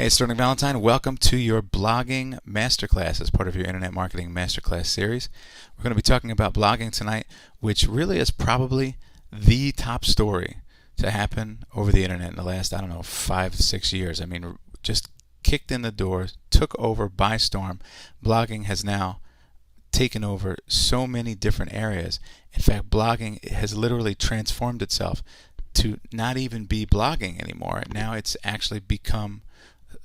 Hey, it's Sterling Valentine. Welcome to your blogging masterclass as part of your Internet Marketing Masterclass series. We're going to be talking about blogging tonight, which really is probably the top story to happen over the Internet in the last, 5 to 6 years. I mean, just kicked in the door, took over by storm. Blogging has now taken over so many different areas. In fact, blogging has literally transformed itself to not even be blogging anymore. Now it's actually become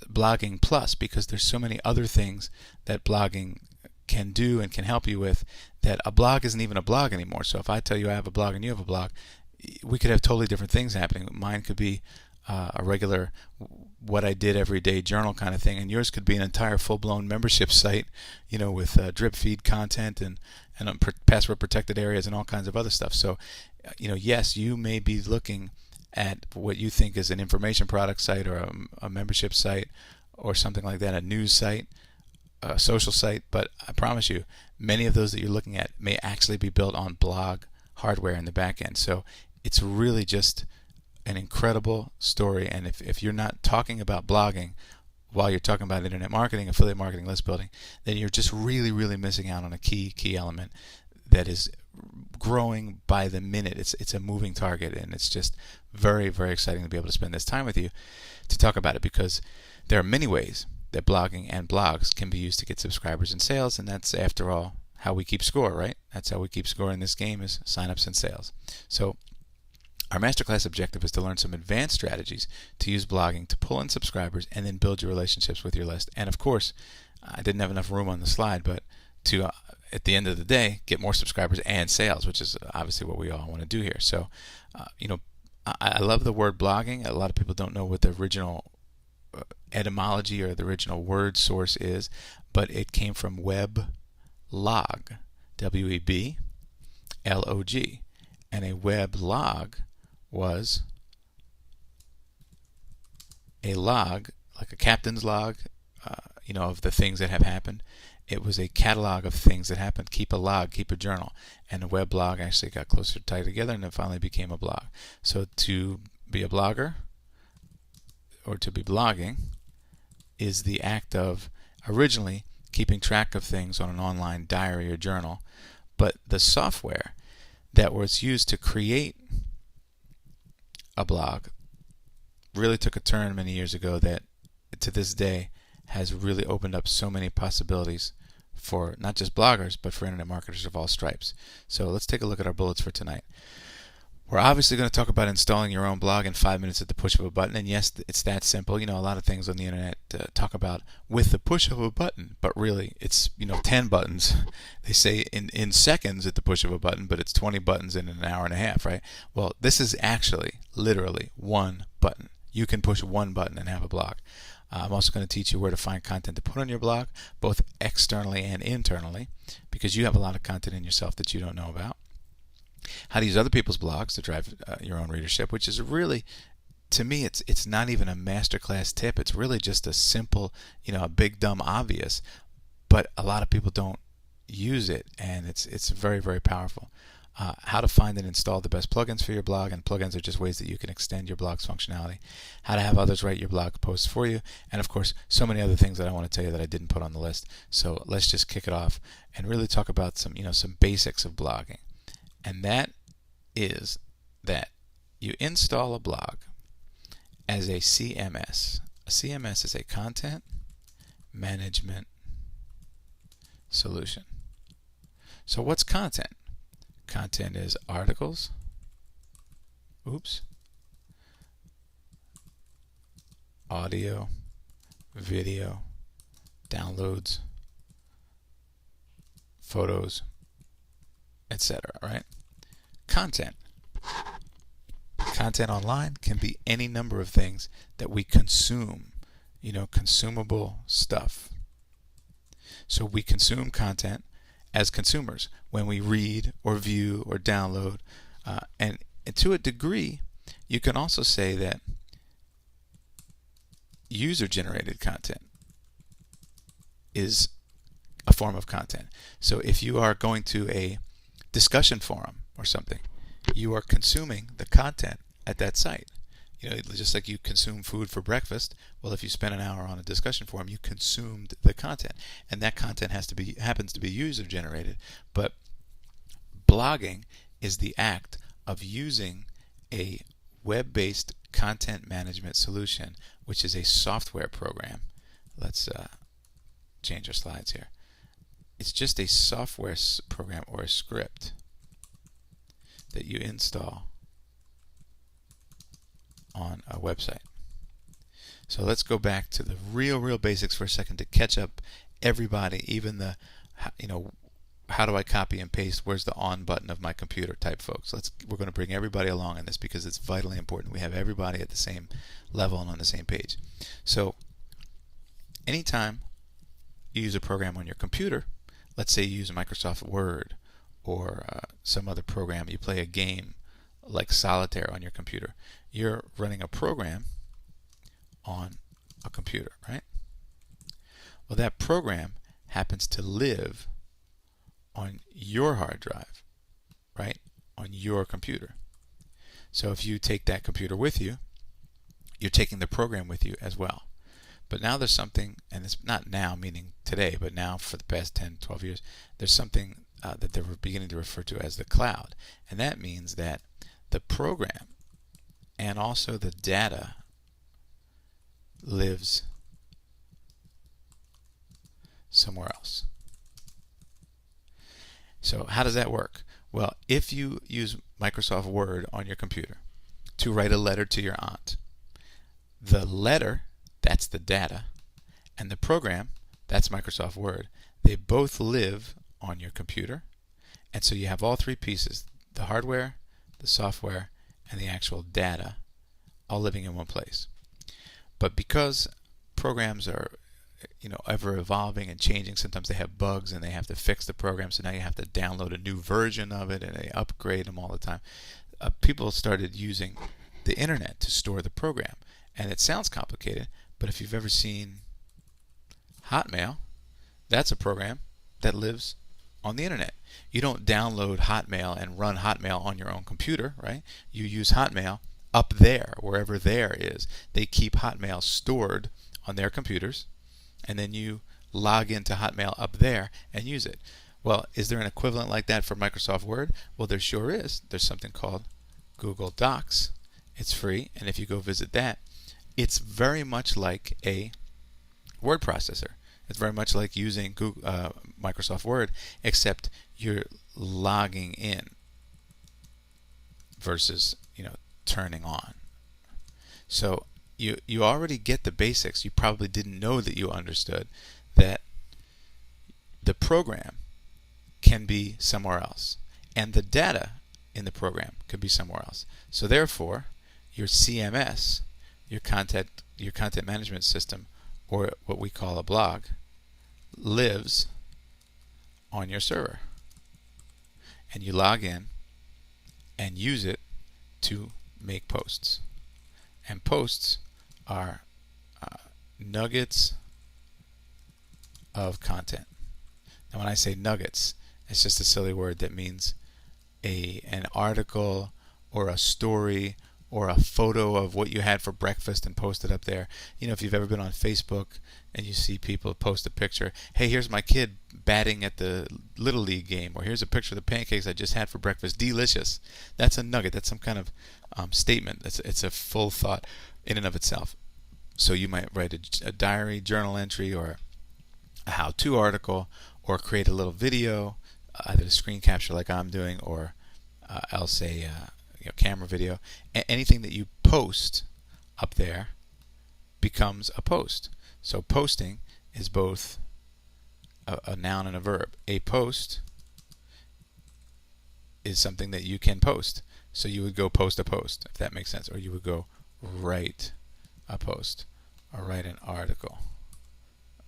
blogging plus, because there's so many other things that blogging can do and can help you with that a blog isn't even a blog anymore. So if I tell you I have a blog and you have a blog, we could have totally different things happening. Mine could be a regular what I did every day journal kind of thing, and yours could be an entire full-blown membership site, with drip feed content and password protected areas and all kinds of other stuff. So yes, you may be looking at what you think is an information product site or a membership site or something like that, a news site, a social site, but I promise you, many of those that you're looking at may actually be built on blog hardware in the back end. So it's really just an incredible story, and if you're not talking about blogging while you're talking about internet marketing, affiliate marketing, list building, then you're just really missing out on a key element that is growing by the minute. It's a moving target, and it's just very exciting to be able to spend this time with you to talk about it, because there are many ways that blogging and blogs can be used to get subscribers and sales, and that's, after all, how we keep score, right? That's how we keep score in this game, is signups and sales. So our masterclass objective is to learn some advanced strategies to use blogging to pull in subscribers and then build your relationships with your list. And of course, I didn't have enough room on the slide, but to at the end of the day, get more subscribers and sales, which is obviously what we all want to do here. So, I love the word blogging. A lot of people don't know what the original etymology or the original word source is, but it came from web log, W-E-B-L-O-G, and a web log was a log, like a captain's log, of the things that have happened. It was a catalog of things that happened. Keep a log, keep a journal. And a web blog actually got closer tied together, and it finally became a blog. So to be a blogger, or to be blogging, is the act of originally keeping track of things on an online diary or journal. But the software that was used to create a blog really took a turn many years ago that to this day has really opened up so many possibilities for not just bloggers, but for internet marketers of all stripes. So let's take a look at our bullets for tonight. We're obviously going to talk about installing your own blog in 5 minutes at the push of a button. And yes, it's that simple. A lot of things on the internet talk about with the push of a button, but really it's 10 buttons. They say in seconds at the push of a button, but it's 20 buttons in an hour and a half, right? Well, this is actually literally one button. You can push one button and have a blog. I'm also going to teach you where to find content to put on your blog, both externally and internally, because you have a lot of content in yourself that you don't know about. How to use other people's blogs to drive your own readership, which is really, to me, it's not even a masterclass tip. It's really just a simple, a big dumb obvious, but a lot of people don't use it, and it's very powerful. How to find and install the best plugins for your blog, and plugins are just ways that you can extend your blog's functionality. How to have others write your blog posts for you, and of course, so many other things that I want to tell you that I didn't put on the list. So let's just kick it off and really talk about some basics of blogging. And that is that you install a blog as a CMS. A CMS is a content management solution. So what's content? Content is articles, audio, video, downloads, photos, etc. Right? Content online can be any number of things that we consume, consumable stuff. So we consume content as consumers when we read or view or download, and to a degree you can also say that user-generated content is a form of content. So if you are going to a discussion forum or something, you are consuming the content at that site. just like you consume food for breakfast. Well, if you spend an hour on a discussion forum, you consumed the content, and that content happens to be user generated. But blogging is the act of using a web-based content management solution, which is a software program. Let's change our slides here. It's just a software program or a script that you install on a website. So let's go back to the real basics for a second to catch up everybody, even the, how do I copy and paste? Where's the on button of my computer type folks? We're going to bring everybody along in this because it's vitally important. We have everybody at the same level and on the same page. So anytime you use a program on your computer, let's say you use Microsoft Word or some other program, you play a game like Solitaire on your computer, you're running a program on a computer, right? Well, that program happens to live on your hard drive, right? On your computer. So if you take that computer with you, you're taking the program with you as well. But now there's something, and it's not now meaning today, but now for the past 10, 12 years, there's something that they're beginning to refer to as the cloud. And that means that the program and also the data lives somewhere else. So how does that work? Well, if you use Microsoft Word on your computer to write a letter to your aunt, the letter, that's the data, and the program, that's Microsoft Word, they both live on your computer. And so you have all three pieces, the hardware, the software, and the actual data, all living in one place. But because programs are ever evolving and changing, sometimes they have bugs and they have to fix the program, so now you have to download a new version of it and they upgrade them all the time. People started using the internet to store the program, and it sounds complicated, but if you've ever seen Hotmail, that's a program that lives on the internet. You don't download Hotmail and run Hotmail on your own computer, right? You use Hotmail up there, wherever there is. They keep Hotmail stored on their computers, and then you log into Hotmail up there and use it. Well, is there an equivalent like that for Microsoft Word? Well, there sure is. There's something called Google Docs. It's free, and if you go visit that, it's very much like a word processor. It's very much like using Microsoft Word, except you're logging in versus turning on. So you already get the basics. You probably didn't know that you understood that the program can be somewhere else, and the data in the program could be somewhere else. So therefore, your CMS, your content management system, or what we call a blog, lives on your server, and you log in and use it to make posts. And posts are nuggets of content. Now when I say nuggets, it's just a silly word that means an article or a story or a photo of what you had for breakfast and post it up there. If you've ever been on Facebook and you see people post a picture, hey, here's my kid batting at the Little League game, or here's a picture of the pancakes I just had for breakfast, delicious. That's a nugget. That's some kind of statement. It's a full thought in and of itself. So you might write a diary, journal entry, or a how-to article, or create a little video, either a screen capture like I'm doing, or else a camera video. Anything that you post up there becomes a post. So posting is both a noun and a verb. A post is something that you can post. So you would go post a post, if that makes sense, or you would go write a post or write an article,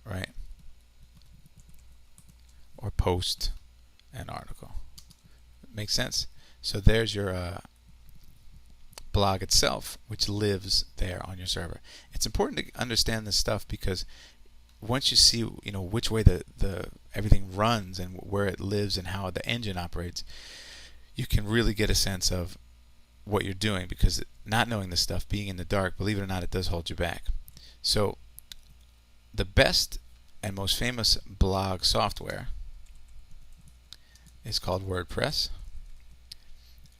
right? Or post an article. Makes sense? So there's your blog itself, which lives there on your server. It's important to understand this stuff because once you see which way the everything runs and where it lives and how the engine operates, you can really get a sense of what you're doing, because not knowing this stuff, being in the dark, believe it or not, it does hold you back. So the best and most famous blog software is called WordPress,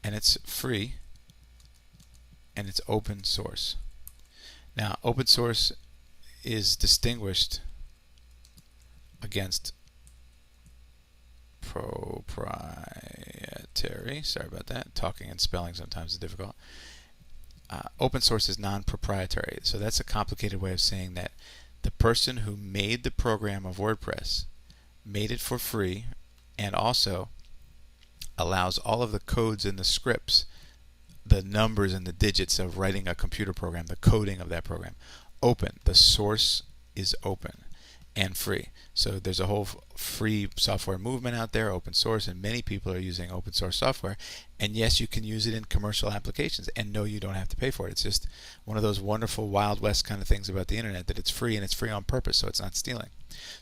and it's free and it's open source. Now, open source is distinguished against proprietary. Sorry about that. Talking and spelling sometimes is difficult. Open source is non-proprietary. So that's a complicated way of saying that the person who made the program of WordPress made it for free, and also allows all of the codes and the scripts, the numbers and the digits of writing a computer program, the coding of that program, open. The source is open and free. So there's a whole free software movement out there, open source, and many people are using open source software. And yes, you can use it in commercial applications, and no, you don't have to pay for it. It's just one of those wonderful Wild West kind of things about the internet, that it's free, and it's free on purpose, so it's not stealing.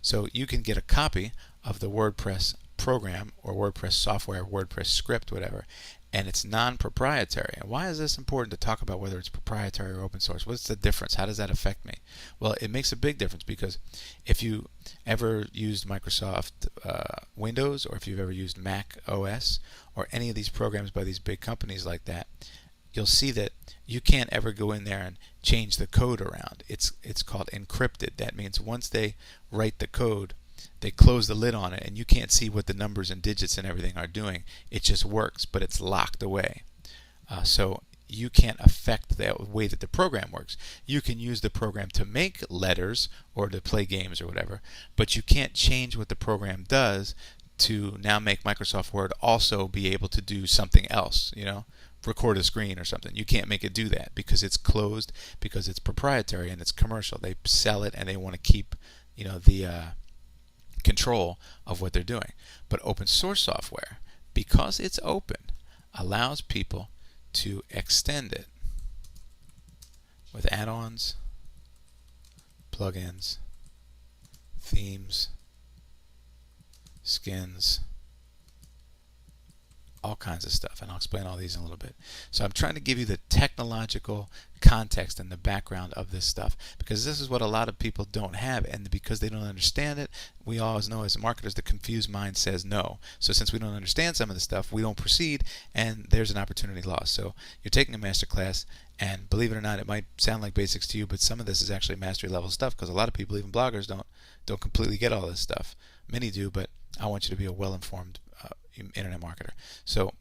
So you can get a copy of the WordPress program or WordPress software, WordPress script, whatever, and it's non-proprietary. And why is this important to talk about, whether it's proprietary or open source? What's the difference? How does that affect me? Well, it makes a big difference, because if you ever used Microsoft Windows, or if you've ever used Mac OS, or any of these programs by these big companies like that, you'll see that you can't ever go in there and change the code around. It's called encrypted. That means once they write the code, they close the lid on it, and you can't see what the numbers and digits and everything are doing. It just works, but it's locked away. So you can't affect the way that the program works. You can use the program to make letters or to play games or whatever, but you can't change what the program does to now make Microsoft Word also be able to do something else, record a screen or something. You can't make it do that, because it's closed, because it's proprietary and it's commercial. They sell it, and they want to keep, the control of what they're doing. But open source software, because it's open, allows people to extend it with add-ons, plugins, themes, skins, all kinds of stuff, and I'll explain all these in a little bit. So I'm trying to give you the technological context and the background of this stuff, because this is what a lot of people don't have, and because they don't understand it, we always know as marketers, the confused mind says no. So since we don't understand some of the stuff, we don't proceed, and there's an opportunity lost. So you're taking a MasterClass, and believe it or not, it might sound like basics to you, but some of this is actually mastery level stuff, because a lot of people, even bloggers, don't completely get all this stuff. Many do, but I want you to be a well-informed internet marketer. So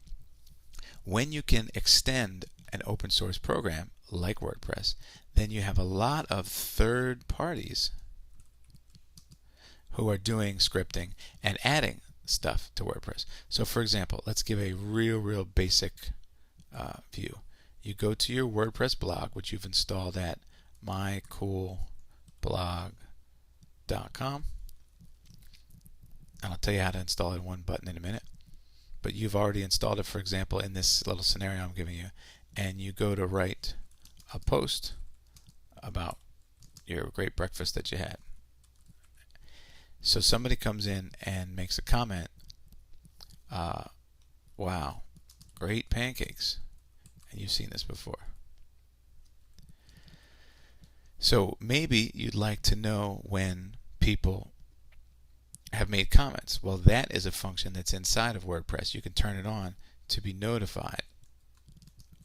when you can extend an open source program like WordPress, then you have a lot of third parties who are doing scripting and adding stuff to WordPress. So for example, let's give a real basic view. You go to your WordPress blog, which you've installed at mycoolblog.com, and I'll tell you how to install it in one button in a minute. But you've already installed it, for example, in this little scenario I'm giving you, and you go to write a post about your great breakfast that you had. So somebody comes in and makes a comment, wow, great pancakes, and you've seen this before. So maybe you'd like to know when people have made comments. Well, that is a function that's inside of WordPress. You can turn it on to be notified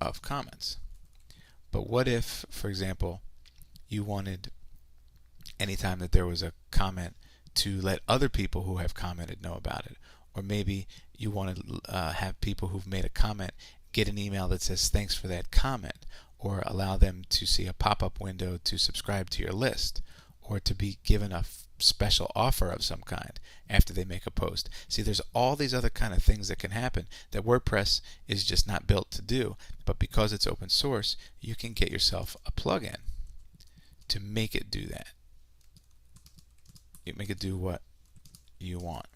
of comments. But what if, for example, you wanted, anytime that there was a comment, to let other people who have commented know about it? Or maybe you want to have people who've made a comment get an email that says thanks for that comment, or allow them to see a pop-up window to subscribe to your list, or to be given a special offer of some kind after they make a post. See, there's all these other kind of things that can happen that WordPress is just not built to do. But because it's open source, you can get yourself a plugin to make it do that. You make it do what you want.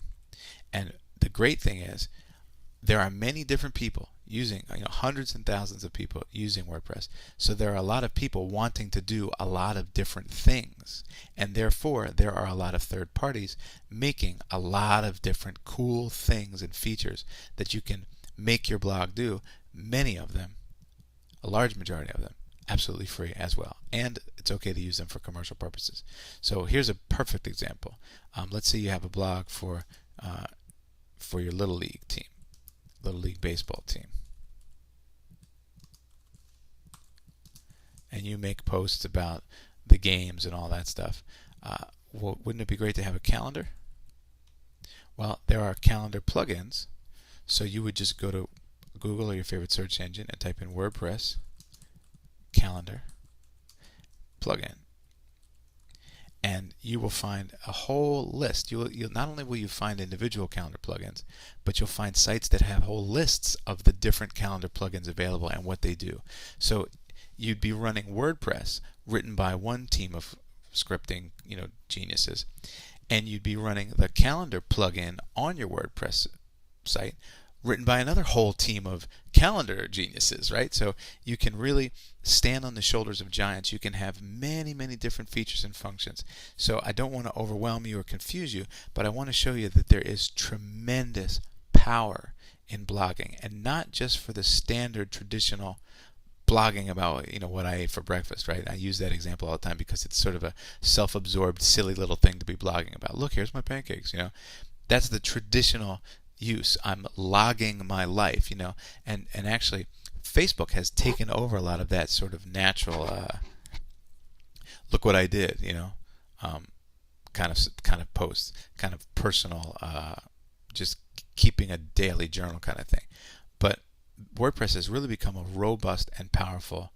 And the great thing is, there are many different people using, hundreds and thousands of people using WordPress. So there are a lot of people wanting to do a lot of different things, and therefore there are a lot of third parties making a lot of different cool things and features that you can make your blog do, many of them a large majority of them, absolutely free as well. And it's okay to use them for commercial purposes. So here's a perfect example. Let's say you have a blog for your Little League team, Little League baseball team. And you make posts about the games and all that stuff. Well, wouldn't it be great to have a calendar? Well, there are calendar plugins. So you would just go to Google or your favorite search engine and type in WordPress calendar plugin, and you will find a whole list. You'll not only will you find individual calendar plugins, but you'll find sites that have whole lists of the different calendar plugins available and what they do. So you'd be running WordPress written by one team of scripting, geniuses, and you'd be running the calendar plugin on your WordPress site written by another whole team of calendar geniuses, right? So you can really stand on the shoulders of giants. You can have many, many different features and functions. So I don't want to overwhelm you or confuse you, but I want to show you that there is tremendous power in blogging, and not just for the standard traditional blogging about what I ate for breakfast, right? I use that example all the time because it's sort of a self-absorbed, silly little thing to be blogging about. Look, here's my pancakes. That's the traditional use. I'm logging my life, and actually Facebook has taken over a lot of that sort of natural look what I did, kind of posts, kind of personal, just keeping a daily journal kind of thing. But WordPress has really become a robust and powerful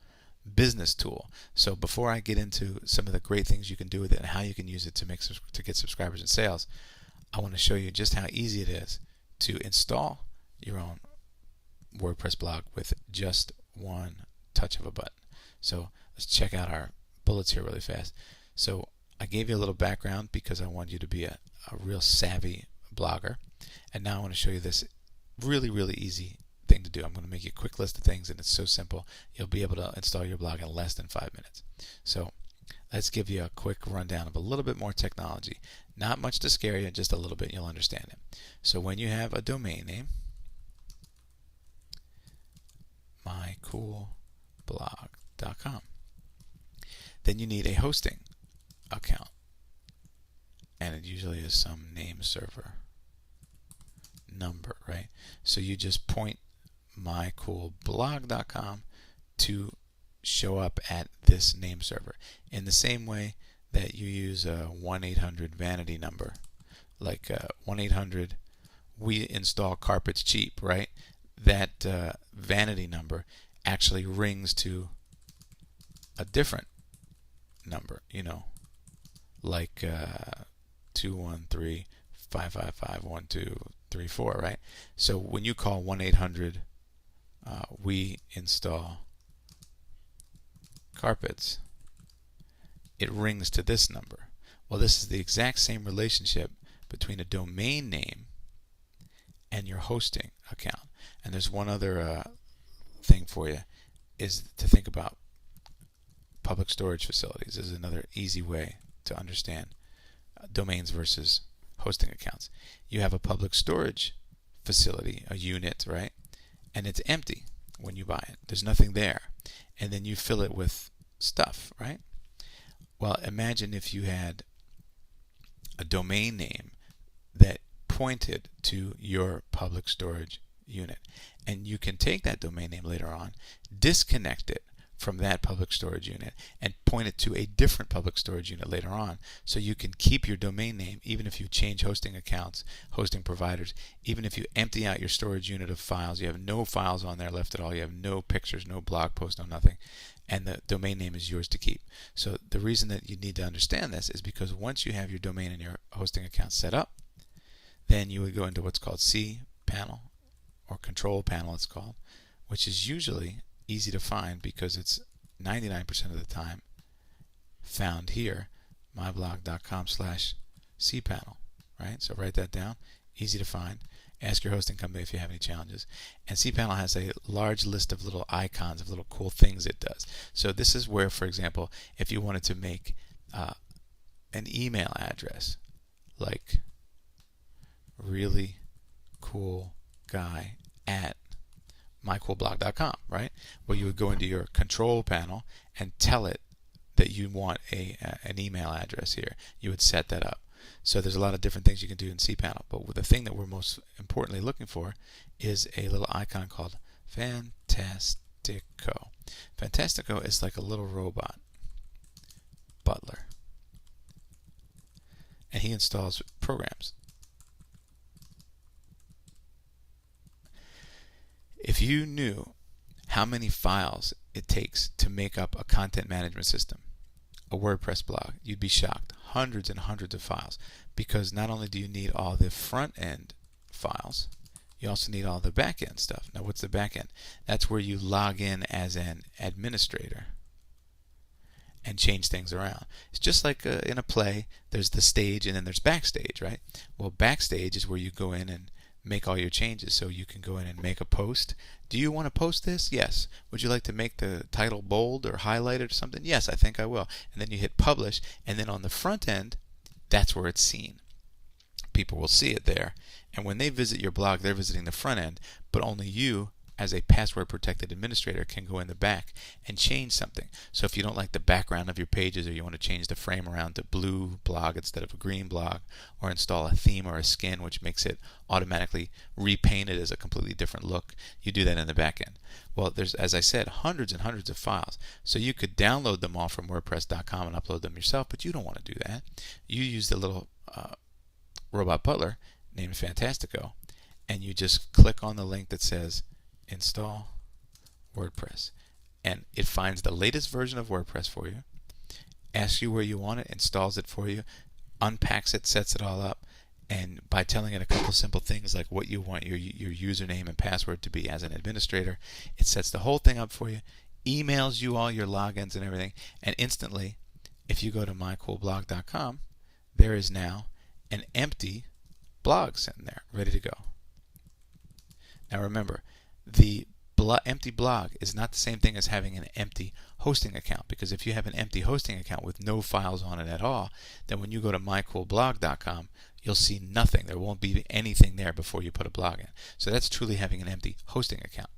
business tool. So before I get into some of the great things you can do with it and how you can use it to get subscribers and sales, I want to show you just how easy it is to install your own WordPress blog with just one touch of a button. So let's check out our bullets here really fast. So I gave you a little background because I want you to be a real savvy blogger. And now I want to show you this really, really easy thing to do. I'm going to make you a quick list of things, and it's so simple. You'll be able to install your blog in less than 5 minutes. So let's give you a quick rundown of a little bit more technology. Not much to scare you, just a little bit, you'll understand it. So when you have a domain name, mycoolblog.com, then you need a hosting account, and it usually is some name server number, right? So you just point mycoolblog.com to show up at this name server in the same way that you use a 1-800 vanity number, like 1-800 we install carpets cheap, right? That vanity number actually rings to a different number, like 213-555-1234, right? So when you call 1-800 we install carpets, it rings to this number. Well, this is the exact same relationship between a domain name and your hosting account. And there's one other thing for you, is to think about public storage facilities. This is another easy way to understand domains versus hosting accounts. You have a public storage facility, a unit, right? And it's empty when you buy it. There's nothing there. And then you fill it with stuff, right? Well, imagine if you had a domain name that pointed to your public storage unit. And you can take that domain name later on, disconnect it from that public storage unit, and point it to a different public storage unit later on. So you can keep your domain name even if you change hosting accounts, hosting providers, even if you empty out your storage unit of files. You have no files on there left at all. You have no pictures, no blog post, no nothing. And the domain name is yours to keep. So the reason that you need to understand this is because once you have your domain and your hosting account set up, then you would go into what's called cPanel, or control panel it's called, which is usually easy to find because it's 99% of the time found here, myblog.com/cpanel, right? So write that down, easy to find. Ask your hosting company if you have any challenges. And cPanel has a large list of little icons, of little cool things it does. So this is where, for example, if you wanted to make an email address like really cool guy at mycoolblog.com, right? Well, you would go into your control panel and tell it that you want an email address here. You would set that up. So there's a lot of different things you can do in cPanel, but the thing that we're most importantly looking for is a little icon called Fantastico. Fantastico is like a little robot butler, and he installs programs. If you knew how many files it takes to make up a content management system, a WordPress blog, you'd be shocked. Hundreds and hundreds of files, because not only do you need all the front end files, you also need all the back end stuff. Now, what's the back end? That's where you log in as an administrator and change things around. It's just like in a play, there's the stage and then there's backstage, right? Well, backstage is where you go in and make all your changes. So you can go in and make a post. Do you want to post this? Yes. Would you like to make the title bold or highlighted or something? Yes, I think I will. And then you hit publish, and then on the front end, that's where it's seen. People will see it there, and when they visit your blog, they're visiting the front end, but only you as a password protected administrator can go in the back and change something. So if you don't like the background of your pages, or you want to change the frame around to blue blog instead of a green blog, or install a theme or a skin which makes it automatically repainted as a completely different look, you do that in the back end. Well, there's, as I said, hundreds and hundreds of files. So you could download them all from WordPress.com and upload them yourself, but you don't want to do that. You use the little robot butler named Fantastico, and you just click on the link that says install WordPress, and it finds the latest version of WordPress for you, asks you where you want it, installs it for you, unpacks it, sets it all up, and by telling it a couple simple things like what you want your username and password to be as an administrator, it sets the whole thing up for you, emails you all your logins and everything, and instantly, if you go to mycoolblog.com, there is now an empty blog sitting there ready to go. Now remember, the empty blog is not the same thing as having an empty hosting account, because if you have an empty hosting account with no files on it at all, then when you go to mycoolblog.com, you'll see nothing. There won't be anything there before you put a blog in. So that's truly having an empty hosting account.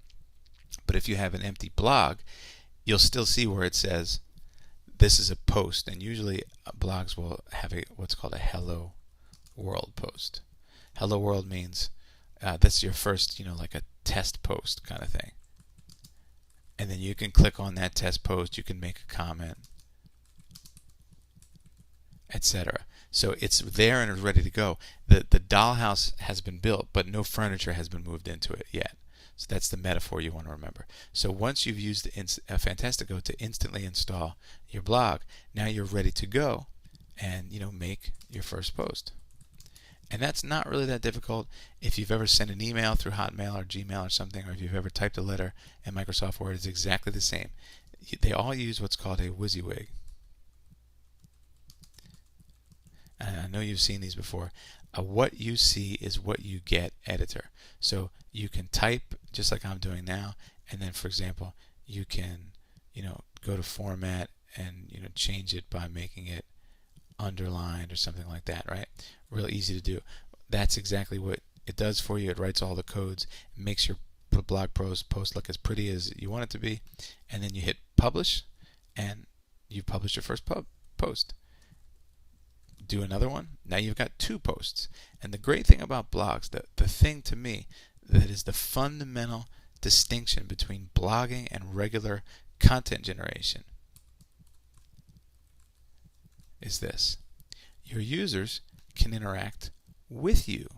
But if you have an empty blog, you'll still see where it says this is a post, and usually blogs will have what's called a hello world post. Hello world means that's your first, like a test post kind of thing. And then you can click on that test post, you can make a comment, etc. So it's there and it's ready to go. The dollhouse has been built, but no furniture has been moved into it yet. So that's the metaphor you want to remember. So once you've used Fantastico to instantly install your blog, now you're ready to go and make your first post. And that's not really that difficult. If you've ever sent an email through Hotmail or Gmail or something, or if you've ever typed a letter in Microsoft Word, it's exactly the same. They all use what's called a WYSIWYG. And I know you've seen these before. What you see is what you get editor. So you can type just like I'm doing now, and then, for example, you can go to format and change it by making it underlined or something like that, right? Real easy to do. That's exactly what it does for you. It writes all the codes, makes your blog post look as pretty as you want it to be, and then you hit publish, and you've published your first post. Do another one. Now you've got 2 posts. And the great thing about blogs, the thing to me that is the fundamental distinction between blogging and regular content generation, is this. Your users can interact with you.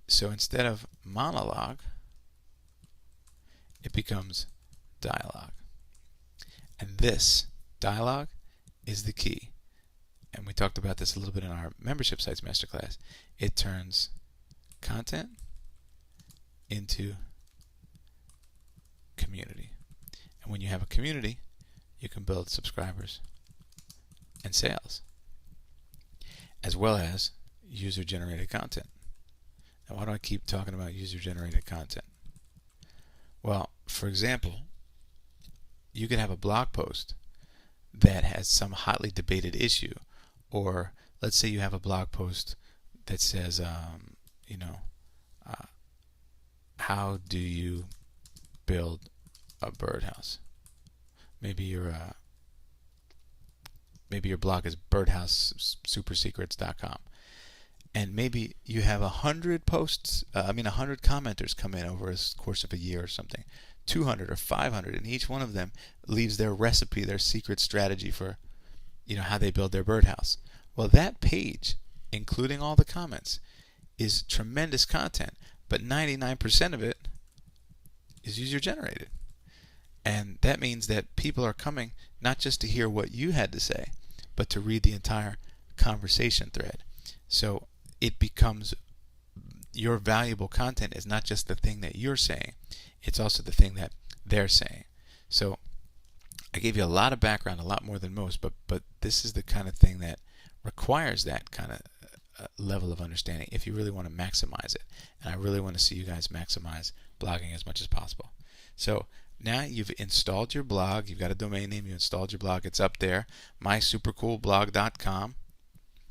So instead of monologue, it becomes dialogue. And this dialogue is the key. And we talked about this a little bit in our membership sites masterclass. It turns content into community. And when you have a community, you can build subscribers and sales, as well as user-generated content. Now, why do I keep talking about user-generated content? Well, for example, you could have a blog post that has some hotly debated issue, or let's say you have a blog post that says, how do you build a birdhouse. Maybe your blog is birdhousesupersecrets.com, and maybe you have 100 posts. 100 commenters come in over the course of a year or something, 200 or 500, and each one of them leaves their recipe, their secret strategy for, how they build their birdhouse. Well, that page, including all the comments, is tremendous content, but 99% of it is user generated. And that means that people are coming not just to hear what you had to say, but to read the entire conversation thread. So it becomes, your valuable content is not just the thing that you're saying, it's also the thing that they're saying. So I gave you a lot of background, a lot more than most, but this is the kind of thing that requires that kind of level of understanding if you really want to maximize it. And I really want to see you guys maximize blogging as much as possible. So now you've installed your blog, you've got a domain name, you installed your blog, it's up there, mysupercoolblog.com.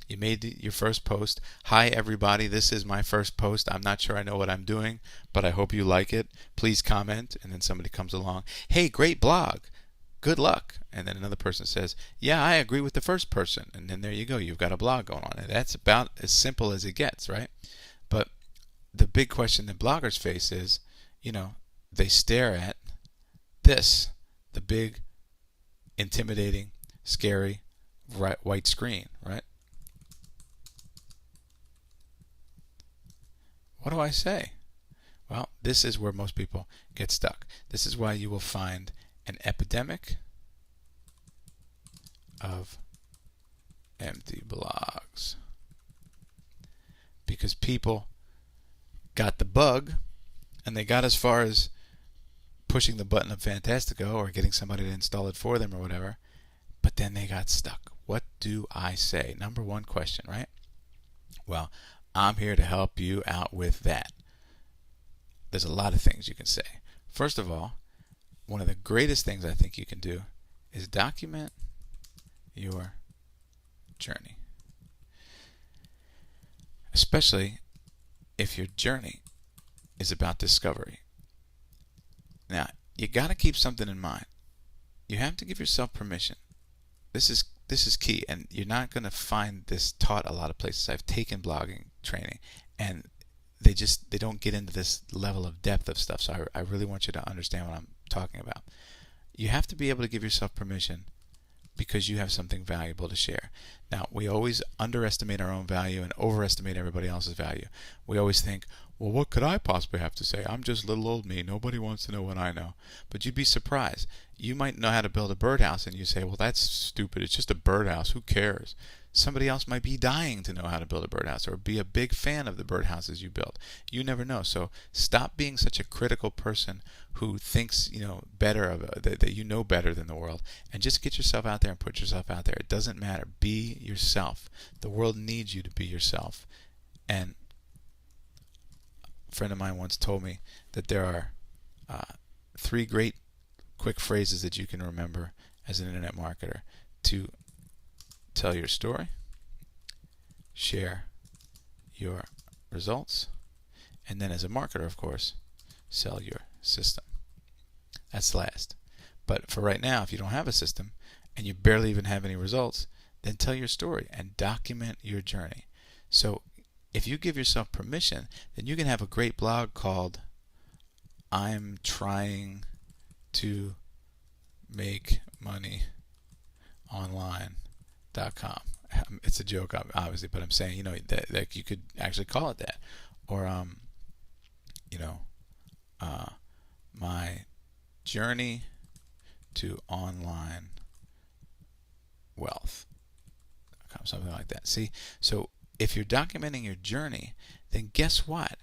You made your first post. Hi everybody, this is my first post. I'm not sure I know what I'm doing, but I hope you like it. Please comment. And then somebody comes along, hey, great blog, good luck. And then another person says, yeah, I agree with the first person. And then there you go, you've got a blog going on. And that's about as simple as it gets, right? But the big question that bloggers face is, they stare at this, the big, intimidating, scary, white screen, right? What do I say? Well, this is where most people get stuck. This is why you will find an epidemic of empty blogs. Because people got the bug, and they got as far as pushing the button of Fantastico or getting somebody to install it for them or whatever, but then they got stuck. What do I say? Number one question, right? Well, I'm here to help you out with that. There's a lot of things you can say. First of all, one of the greatest things I think you can do is document your journey. Especially if your journey is about discovery. Now, you got to keep something in mind. You have to give yourself permission. This is key, and you're not going to find this taught a lot of places. I've taken blogging training, and they don't get into this level of depth of stuff. So I really want you to understand what I'm talking about. You have to be able to give yourself permission because you have something valuable to share. Now, we always underestimate our own value and overestimate everybody else's value. We always think, well, what could I possibly have to say? I'm just little old me. Nobody wants to know what I know. But you'd be surprised. You might know how to build a birdhouse, and you say, well, that's stupid. It's just a birdhouse. Who cares? Somebody else might be dying to know how to build a birdhouse or be a big fan of the birdhouses you build. You never know. So stop being such a critical person who thinks better of that you know better than the world, and just get yourself out there and put yourself out there. It doesn't matter. Be yourself. The world needs you to be yourself. And a friend of mine once told me that there are 3 great quick phrases that you can remember as an internet marketer: to tell your story, share your results, and then as a marketer, of course, sell your system. That's last. But for right now, if you don't have a system and you barely even have any results, then tell your story and document your journey. So if you give yourself permission, then you can have a great blog called I'm trying to make money online.com. It's a joke, obviously, but I'm saying, that you could actually call it that. Or, my journey to online wealth, something like that. See, so if you're documenting your journey, then guess what?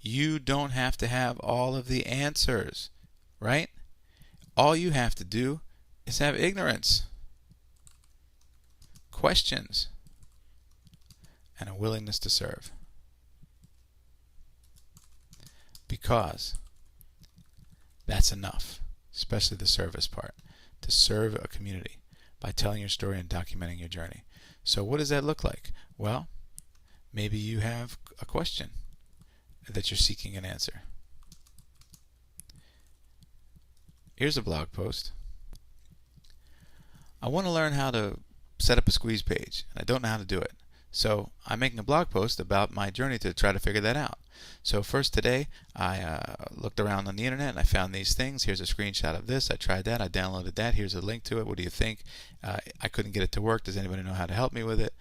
You don't have to have all of the answers, right? All you have to do is have ignorance, questions, and a willingness to serve. Because that's enough, especially the service part, to serve a community by telling your story and documenting your journey. So what does that look like? Well, maybe you have a question that you're seeking an answer. Here's a blog post. I want to learn how to set up a squeeze page, and I don't know how to do it. So I'm making a blog post about my journey to try to figure that out. So first today, I looked around on the internet and I found these things. Here's a screenshot of this. I tried that. I downloaded that. Here's a link to it. What do you think? I couldn't get it to work. Does anybody know how to help me with it?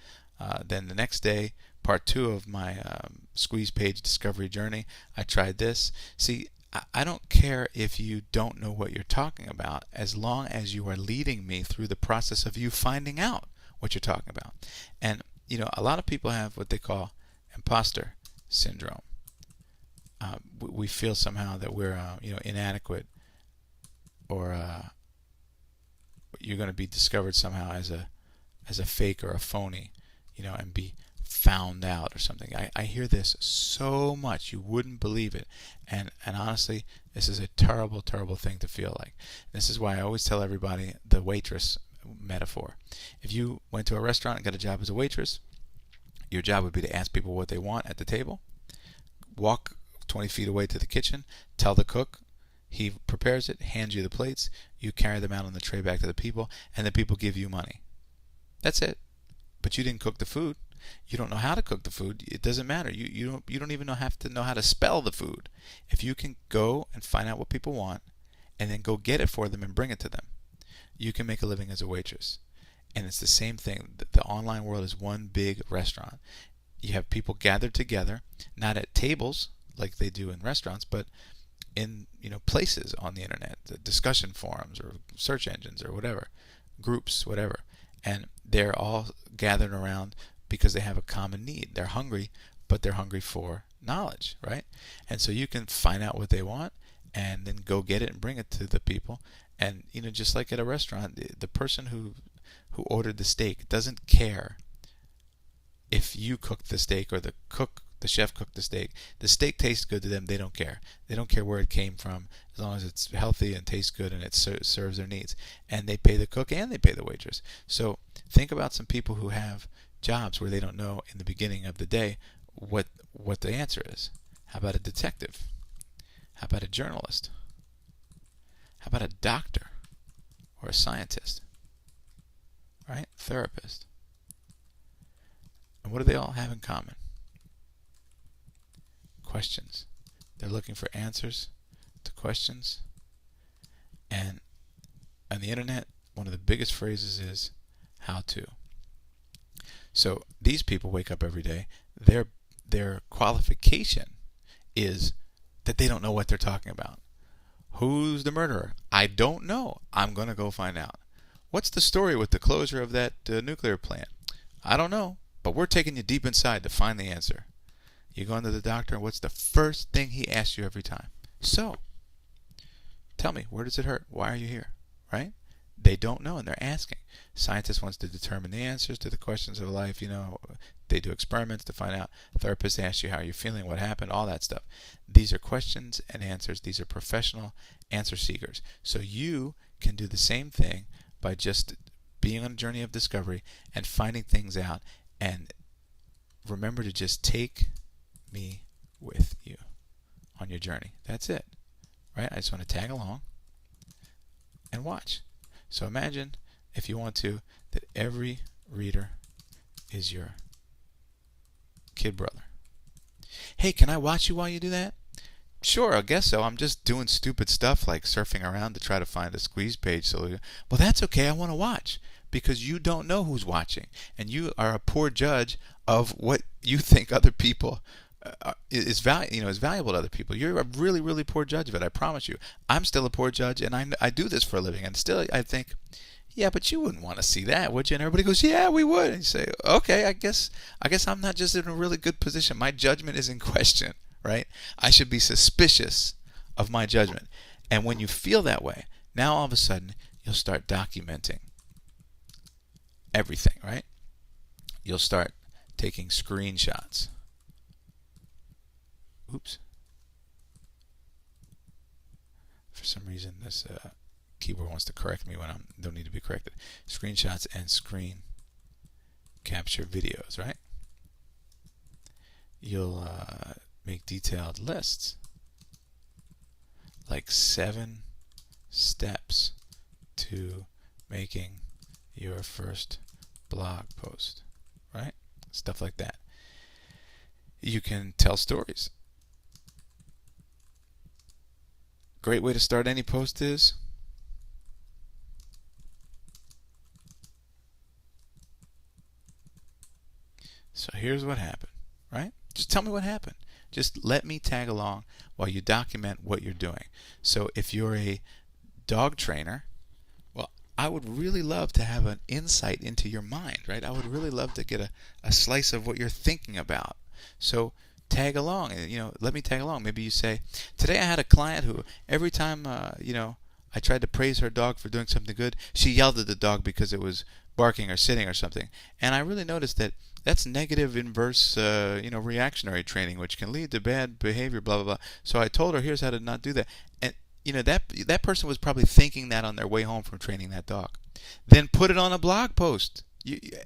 Then the next day, part 2 of my squeeze page discovery journey, I tried this. See, I don't care if you don't know what you're talking about, as long as you are leading me through the process of you finding out what you're talking about. And you know, a lot of people have what they call imposter syndrome. We feel somehow that we're inadequate, or you're going to be discovered somehow as a fake or a phony, and be found out or something. I hear this so much, you wouldn't believe it. And honestly, this is a terrible, terrible thing to feel like. This is why I always tell everybody the waitress metaphor. If you went to a restaurant and got a job as a waitress, your job would be to ask people what they want at the table, walk 20 feet away to the kitchen, tell the cook, he prepares it, hands you the plates, you carry them out on the tray back to the people, and the people give you money. That's it. But you didn't cook the food. You don't know how to cook the food. It doesn't matter. You don't even have to know how to spell the food. If you can go and find out what people want and then go get it for them and bring it to them, you can make a living as a waitress. And it's the same thing. The online world is one big restaurant. You have people gathered together, not at tables like they do in restaurants, but in places on the internet, the discussion forums or search engines or whatever, groups, whatever. And they're all gathered around because they have a common need. They're hungry, but they're hungry for knowledge, right? And so you can find out what they want and then go get it and bring it to the people. And just like at a restaurant, the person who ordered the steak doesn't care if you cooked the steak or the chef cooked the steak. The steak tastes good to them. They don't care. They don't care where it came from, as long as it's healthy and tastes good and it serves their needs. And they pay the cook and they pay the waitress. So think about some people who have jobs where they don't know in the beginning of the day what the answer is. How about a detective? How about a journalist? How about a doctor or a scientist? Right? Therapist. And what do they all have in common? Questions. They're looking for answers to questions. And on the internet, one of the biggest phrases is how to. So these people wake up every day. Their qualification is that they don't know what they're talking about. Who's the murderer? I don't know. I'm going to go find out. What's the story with the closure of that nuclear plant? I don't know, but we're taking you deep inside to find the answer. You go into the doctor, and what's the first thing he asks you every time? So, tell me, where does it hurt? Why are you here? Right? They don't know, and they're asking. Scientists wants to determine the answers to the questions of life. They do experiments to find out. Therapists ask you how you're feeling, what happened, all that stuff. These are questions and answers. These are professional answer seekers. So you can do the same thing by just being on a journey of discovery and finding things out. And remember to just take me with you on your journey. That's it. Right? I just want to tag along and watch. So imagine, if you want to, that every reader is your kid brother. Hey, can I watch you while you do that? Sure, I guess so. I'm just doing stupid stuff like surfing around to try to find a squeeze page. Well, that's okay. I want to watch, because you don't know who's watching, and you are a poor judge of what you think other people is valuable to other people. You're a really, really poor judge of it. I promise you. I'm still a poor judge, and I do this for a living, and still I think, yeah, but you wouldn't want to see that, would you? And everybody goes, yeah, we would. And you say, okay, I guess I'm not just in a really good position. My judgment is in question, right? I should be suspicious of my judgment. And when you feel that way, now all of a sudden you'll start documenting everything, right? You'll start taking screenshots. Oops. For some reason, this keyboard wants to correct me when I don't need to be corrected. Screenshots and screen capture videos, right? You'll make detailed lists, like 7 steps to making your first blog post, right? Stuff like that. You can tell stories. Great way to start any post is so here's what happened, right? Just tell me what happened. Just let me tag along while you document what you're doing. So if you're a dog trainer, well, I would really love to have an insight into your mind, right? I would really love to get a slice of what you're thinking about. So tag along, let me tag along. Maybe you say, today I had a client who every time, I tried to praise her dog for doing something good, she yelled at the dog because it was barking or sitting or something. And I really noticed that that's negative inverse, reactionary training, which can lead to bad behavior, blah, blah, blah. So I told her, here's how to not do that. And, that person was probably thinking that on their way home from training that dog. Then put it on a blog post.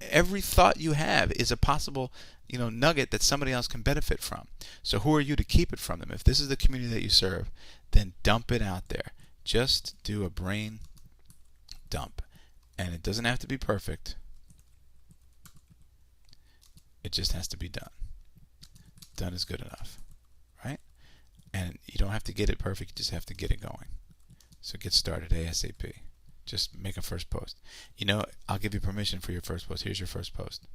Every thought you have is a possible, nugget that somebody else can benefit from. So who are you to keep it from them? If this is the community that you serve, then dump it out there. Just do a brain dump. And it doesn't have to be perfect. It just has to be done. Done is good enough, right? And you don't have to get it perfect, you just have to get it going. So get started ASAP. Just make a first post. I'll give you permission for your first post. Here's your first post.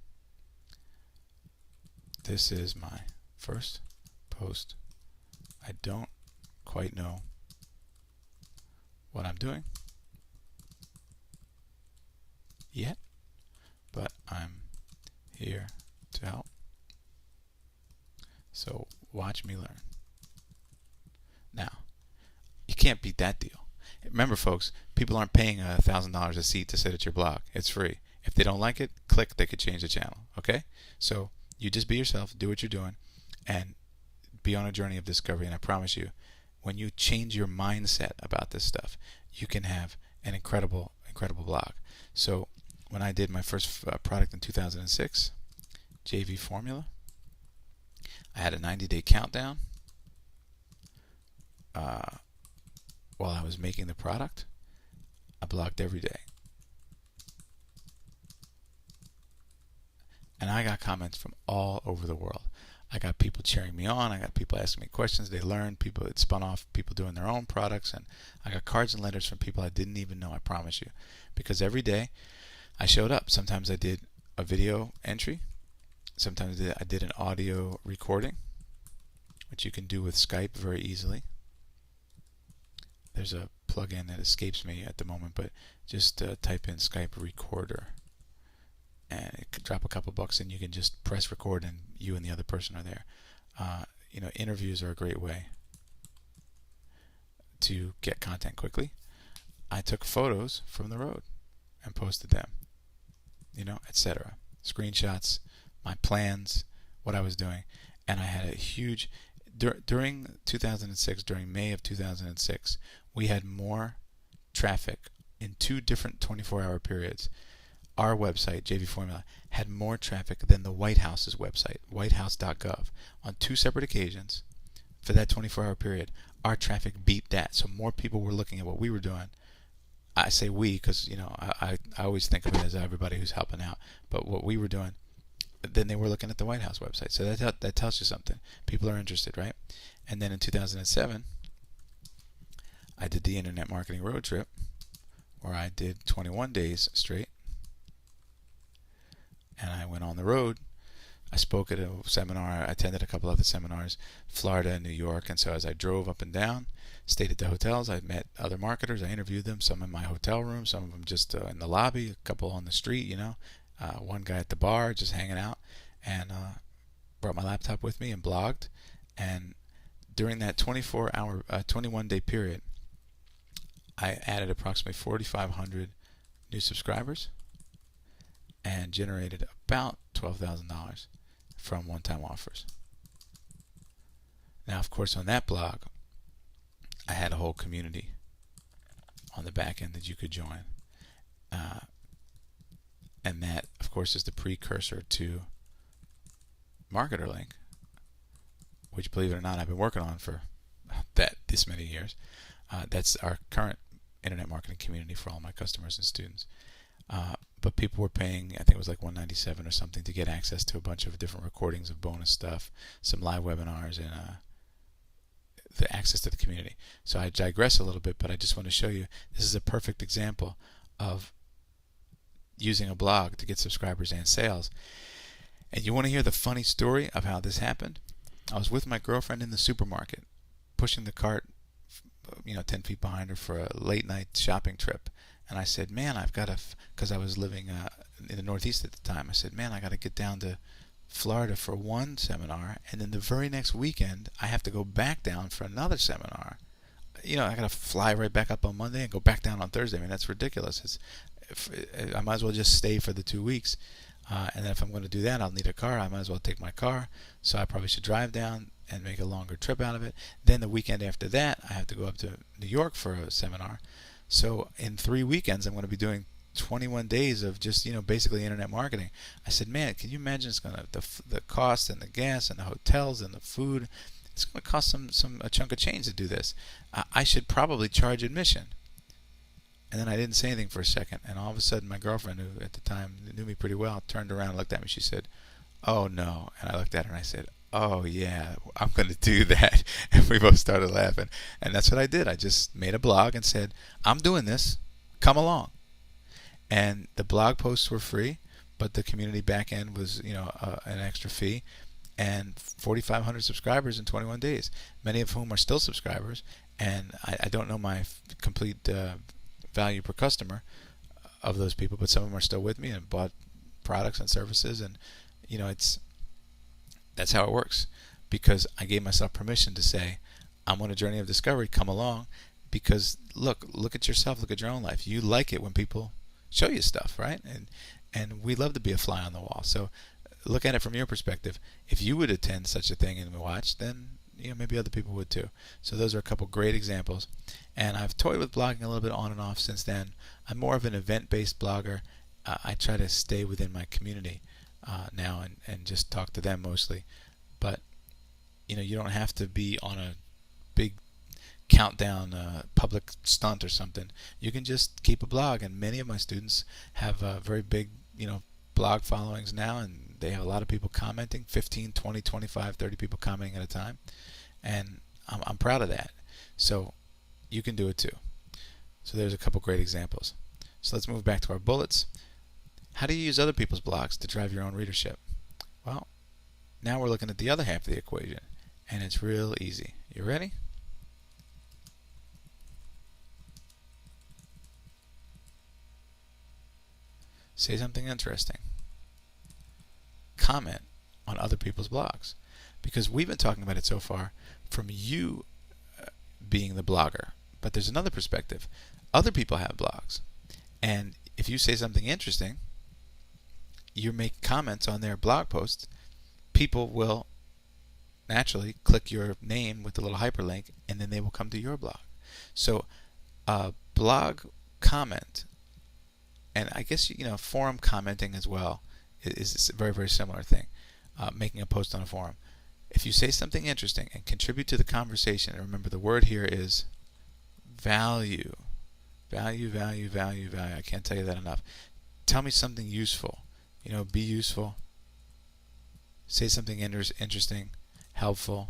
This is my first post. I don't quite know what I'm doing yet, but I'm here to help. So watch me learn. Now, you can't beat that deal. Remember, folks, people aren't paying $1,000 a seat to sit at your blog. It's free. If they don't like it, click. They could change the channel. Okay? So you just be yourself, do what you're doing, and be on a journey of discovery. And I promise you, when you change your mindset about this stuff, you can have an incredible, incredible blog. So when I did my first product in 2006, JV Formula, I had a 90-day countdown while I was making the product. I blogged every day. And I got comments from all over the world. I got people cheering me on. I got people asking me questions. They learned. People, it spun off people doing their own products. And I got cards and letters from people I didn't even know, I promise you. Because every day I showed up. Sometimes I did a video entry. Sometimes I did an audio recording, which you can do with Skype very easily. There's a plugin that escapes me at the moment, but just type in Skype recorder. And it could drop a couple bucks and you can just press record and you and the other person are there. Interviews are a great way to get content quickly. I took photos from the road and posted them, etc. Screenshots, my plans, what I was doing. And I had a huge, during 2006, during May of 2006, we had more traffic in 2 different 24-hour periods. Our website, JV Formula, had more traffic than the White House's website, whitehouse.gov. On 2 separate occasions, for that 24-hour period, our traffic beat that. So more people were looking at what we were doing. I say we because, I always think of it as everybody who's helping out. But what we were doing, then they were looking at the White House website. So that tells you something. People are interested, right? And then in 2007, I did the Internet Marketing Road Trip, where I did 21 days straight. And I went on the road. I spoke at a seminar. I attended a couple other seminars, Florida and New York. And so as I drove up and down, stayed at the hotels, I met other marketers. I interviewed them, some in my hotel room, some of them just in the lobby, a couple on the street, one guy at the bar just hanging out. And brought my laptop with me and blogged. And during that 21-day period, I added approximately 4,500 new subscribers and generated about $12,000 from one-time offers. Now, of course, on that blog, I had a whole community on the back end that you could join. And that, of course, is the precursor to MarketerLink, which, believe it or not, I've been working on for this many years. That's our current internet marketing community for all my customers and students. But people were paying, I think it was like $197 or something, to get access to a bunch of different recordings of bonus stuff, some live webinars, and the access to the community. So I digress a little bit, but I just want to show you this is a perfect example of using a blog to get subscribers and sales. And you want to hear the funny story of how this happened? I was with my girlfriend in the supermarket, pushing the cart, 10 feet behind her for a late night shopping trip. And I said, man, I've got to, because I was living in the Northeast at the time, I said, man, I got to get down to Florida for one seminar, and then the very next weekend I have to go back down for another seminar. I got to fly right back up on Monday and go back down on Thursday. I mean, that's ridiculous. I might as well just stay for the 2 weeks. And then if I'm going to do that, I'll need a car. I might as well take my car. So I probably should drive down and make a longer trip out of it. Then the weekend after that, I have to go up to New York for a seminar. So in 3 weekends, I'm going to be doing 21 days of just, basically internet marketing. I said, man, can you imagine it's going to, the cost and the gas and the hotels and the food, it's going to cost a chunk of change to do this. I should probably charge admission. And then I didn't say anything for a second, and all of a sudden my girlfriend, who at the time knew me pretty well, turned around and looked at me. She said, oh no. And I looked at her and I said, oh yeah, I'm going to do that. And we both started laughing. And that's what I did. I just made a blog and said, I'm doing this, come along. And the blog posts were free, but the community back end was an extra fee, and 4,500 subscribers in 21 days, many of whom are still subscribers. And I don't know my complete value per customer of those people, but some of them are still with me and bought products and services, and that's how it works, because I gave myself permission to say, I'm on a journey of discovery, come along, because look at yourself, look at your own life. You like it when people show you stuff, right? And we love to be a fly on the wall. So look at it from your perspective. If you would attend such a thing and watch, then maybe other people would too. So those are a couple great examples. And I've toyed with blogging a little bit on and off since then. I'm more of an event-based blogger. I try to stay within my community now and just talk to them mostly. But you don't have to be on a big countdown public stunt or something. You can just keep a blog, and many of my students have very big blog followings now, and they have a lot of people commenting, 15, 20, 25, 30 people commenting at a time, and I'm proud of that. So you can do it too. So there's a couple great examples. So let's move back to our bullets. How do you use other people's blogs to drive your own readership? Well, now we're looking at the other half of the equation, and it's real easy. You ready? Say something interesting. Comment on other people's blogs, because we've been talking about it so far from you being the blogger, but there's another perspective. Other people have blogs, and if you say something interesting, you make comments on their blog posts, people will naturally click your name with the little hyperlink, and then they will come to your blog. So blog comment, and I guess forum commenting as well is a very, very similar thing. Making a post on a forum. If you say something interesting and contribute to the conversation, and remember the word here is value. Value, value, value, value. I can't tell you that enough. Tell me something useful. Be useful. Say something interesting, helpful,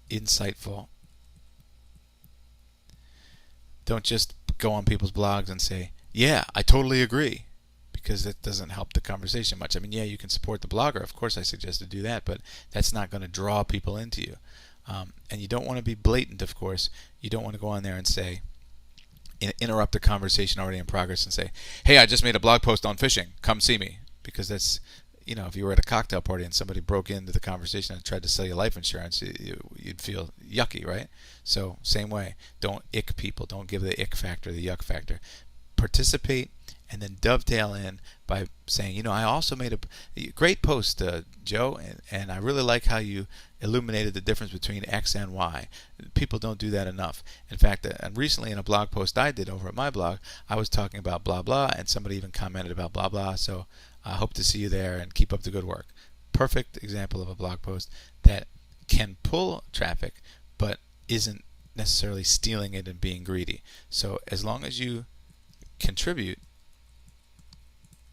insightful. Don't just go on people's blogs and say, yeah, I totally agree, because that doesn't help the conversation much. I mean, yeah, you can support the blogger. Of course, I suggest to do that, but that's not going to draw people into you. And you don't want to be blatant, of course. You don't want to go on there and say, interrupt the conversation already in progress and say, hey, I just made a blog post on fishing. Come see me. Because that's, if you were at a cocktail party and somebody broke into the conversation and tried to sell you life insurance, you'd feel yucky, right? So same way. Don't ick people. Don't give the ick factor, the yuck factor. Participate and then dovetail in by saying, I also made a great post, Joe, and I really like how you illuminated the difference between X and Y. People don't do that enough. In fact, recently in a blog post I did over at my blog, I was talking about blah, blah, and somebody even commented about blah, blah. So I hope to see you there, and keep up the good work. Perfect example of a blog post that can pull traffic, but isn't necessarily stealing it and being greedy. So as long as you contribute,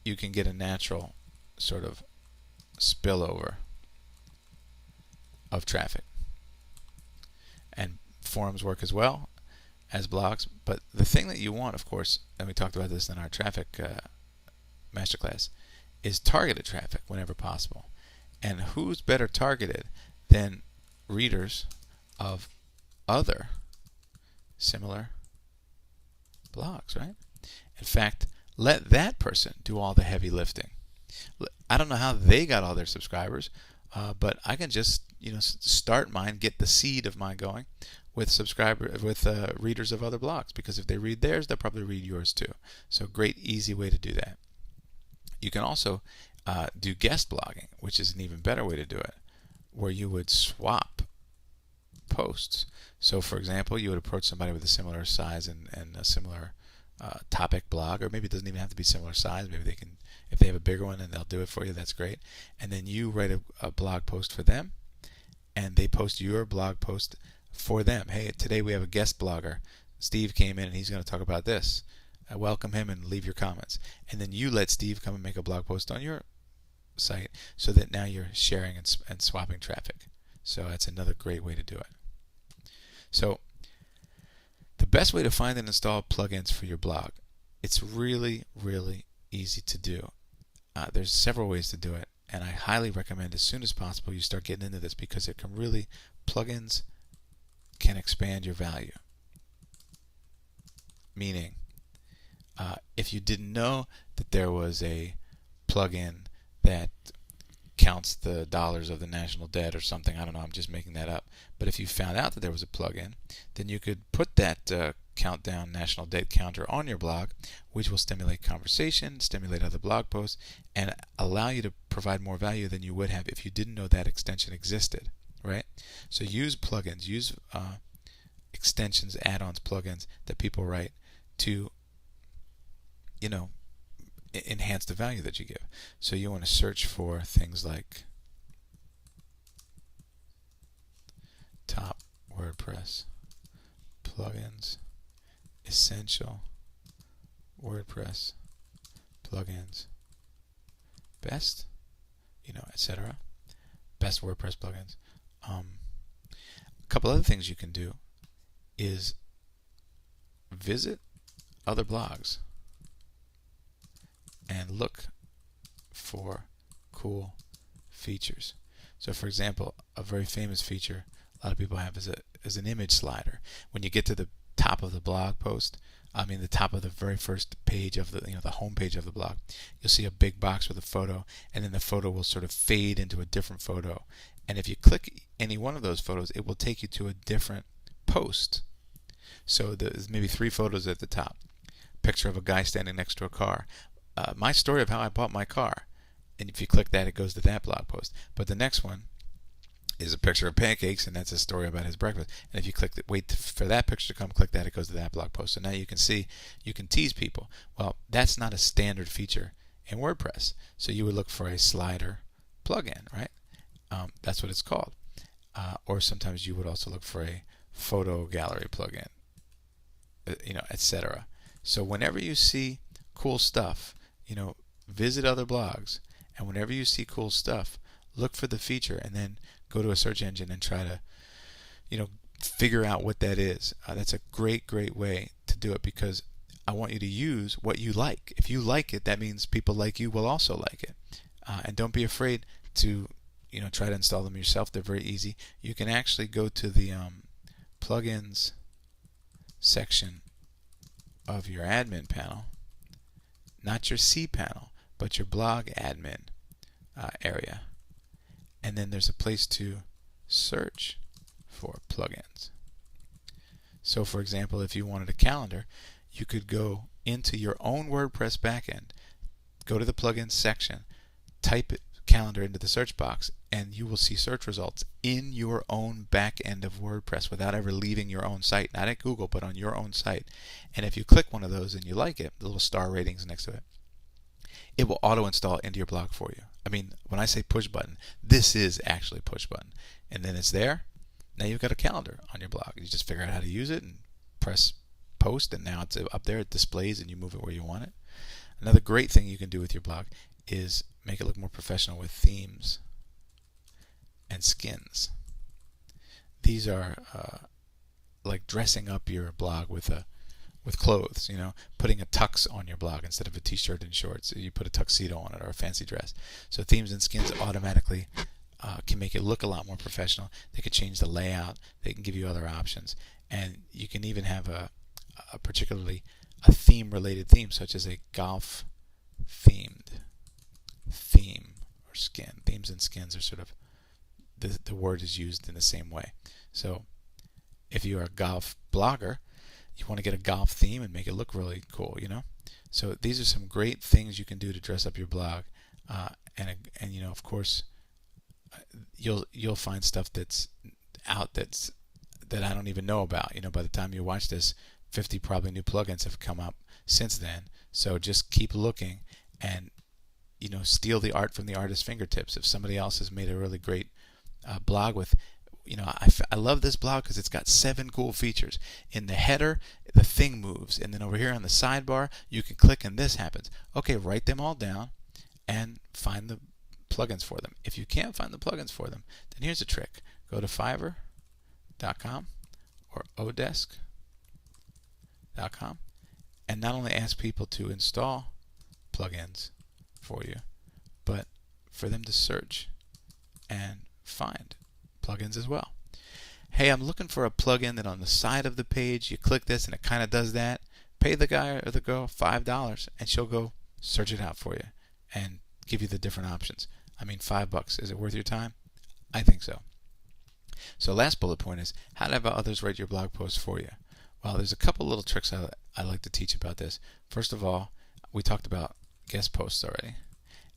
you can get a natural sort of spillover of traffic. And forums work as well as blogs, but the thing that you want, of course, and we talked about this in our traffic masterclass, is targeted traffic whenever possible. And who's better targeted than readers of other similar blogs, right? In fact, let that person do all the heavy lifting. I don't know how they got all their subscribers, but I can just start mine, get the seed of mine going with readers of other blogs, because if they read theirs, they'll probably read yours too. So great, easy way to do that. You can also do guest blogging, which is an even better way to do it, where you would swap posts. So for example, you would approach somebody with a similar size and a similar topic blog, or maybe it doesn't even have to be similar size. Maybe they can, if they have a bigger one and they'll do it for you, that's great. And then you write a blog post for them, and they post your blog post for them. Hey, today we have a guest blogger. Steve came in and he's going to talk about this. Welcome him and leave your comments. And then you let Steve come and make a blog post on your site, so that now you're sharing and swapping traffic. So that's another great way to do it. So the best way to find and install plugins for your blog, it's really, really easy to do. There's several ways to do it, and I highly recommend as soon as possible you start getting into this, because it can really, plugins can expand your value. Meaning, if you didn't know that there was a plugin that counts the dollars of the national debt or something, I don't know, I'm just making that up, but if you found out that there was a plugin, then you could put that countdown national debt counter on your blog, which will stimulate conversation, stimulate other blog posts, and allow you to provide more value than you would have if you didn't know that extension existed, right? So use plugins, use extensions, add-ons, plugins that people write to enhance the value that you give. So you want to search for things like top WordPress plugins, essential WordPress plugins, best, etc. Best WordPress plugins. A couple other things you can do is visit other blogs and look for cool features. So for example, a very famous feature a lot of people have is an image slider. When you get to the top of the blog post, the top of the very first page of the home page of the blog, you'll see a big box with a photo, and then the photo will sort of fade into a different photo. And if you click any one of those photos, it will take you to a different post. So there's maybe 3 photos at the top. Picture of a guy standing next to a car. My story of how I bought my car. And if you click that, it goes to that blog post. But the next one is a picture of pancakes, and that's a story about his breakfast. And if you wait for that picture to come, click that, it goes to that blog post. So now you can see, you can tease people. Well, that's not a standard feature in WordPress. So you would look for a slider plugin, right? That's what it's called. Or sometimes you would also look for a photo gallery plugin, etc. So whenever you see cool stuff, visit other blogs, and whenever you see cool stuff, look for the feature and then go to a search engine and try to, figure out what that is. That's a great, great way to do it, because I want you to use what you like. If you like it, that means people like you will also like it. And don't be afraid to, try to install them yourself. They're very easy. You can actually go to the plugins section of your admin panel, not your cPanel, but your blog admin area. And then there's a place to search for plugins. So for example, if you wanted a calendar, you could go into your own WordPress backend, go to the plugins section, type calendar into the search box, and you will see search results in your own backend of WordPress without ever leaving your own site, not at Google, but on your own site. And if you click one of those and you like it, the little star ratings next to it, it will auto install into your blog for you. When I say push button, this is actually push button. And then it's there, Now you've got a calendar on your blog. You just figure out how to use it and press post, and now it's up there. It displays, and you move it where you want it. Another great thing you can do with your blog is make it look more professional with themes and skins. These are like dressing up your blog with clothes, putting a tux on your blog instead of a t-shirt and shorts. You put a tuxedo on it or a fancy dress. So themes and skins automatically can make it look a lot more professional. They could change the layout. They can give you other options. And you can even have particularly a theme-related theme, such as a golf-themed theme or skin. Themes and skins are sort of, the word is used in the same way. So if you're a golf blogger, you want to get a golf theme and make it look really cool, So these are some great things you can do to dress up your blog, and of course, you'll find stuff that's out that I don't even know about. By the time you watch this, 50 probably new plugins have come up since then. So just keep looking, and steal the art from the artist's fingertips. If somebody else has made a really great blog with, I love this blog because it's got 7 cool features. In the header, the thing moves, and then over here on the sidebar, you can click and this happens. Okay, write them all down and find the plugins for them. If you can't find the plugins for them, then here's a trick. Go to Fiverr.com or Odesk.com and not only ask people to install plugins for you, but for them to search and find plugins as well. Hey, I'm looking for a plugin that on the side of the page you click this and it kind of does that. Pay the guy or the girl $5 and she'll go search it out for you and give you the different options. I mean, $5. Is it worth your time? I think so. So last bullet point is how to have others write your blog posts for you. Well, there's a couple little tricks I like to teach about this. First of all, we talked about guest posts already.